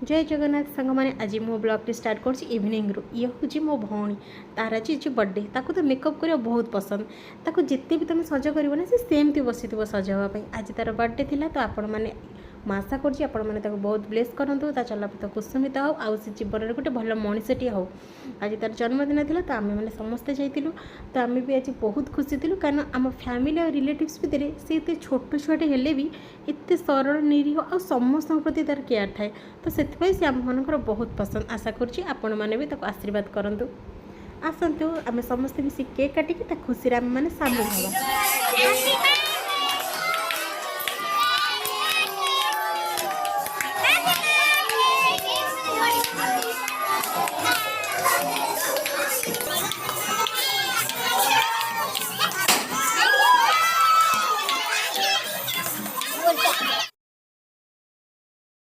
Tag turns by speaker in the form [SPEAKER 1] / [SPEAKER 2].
[SPEAKER 1] जय जगन्नाथ सांग मैंने आज मो ब्लॉग स्टार्ट कर इवनिंग रू ये हूँ मो भौणी तार आज जो बर्थडे ताको तो मेकअप करने बहुत पसंद ताको जिते भी तुम सज कर ना से सेमती बसी सज हाँपाई आज तार बर्थडे थिला तो आपण मैंने आशा कर बहुत ब्लेस करूँ ता चलापथ कुसुमित हो आउ से जीवन में गोटे भल मनीषटी हो आज तार जन्मदिन था तो आम मैंने समस्ते जाइलु तो आम भी आज बहुत खुशी थी कारण आम फैमिली और रिलेटिव्स भितर से एत छोट छुआटे हेले भी एत सरल निरीह और समस्त प्रति तार केयर थाए तो से आम मनकर बहुत पसंद आशा कर आशीर्वाद करूँ आसतु आम समस्ते मिसी केक काटिकी खुशी आम मैंने सामिल हवा।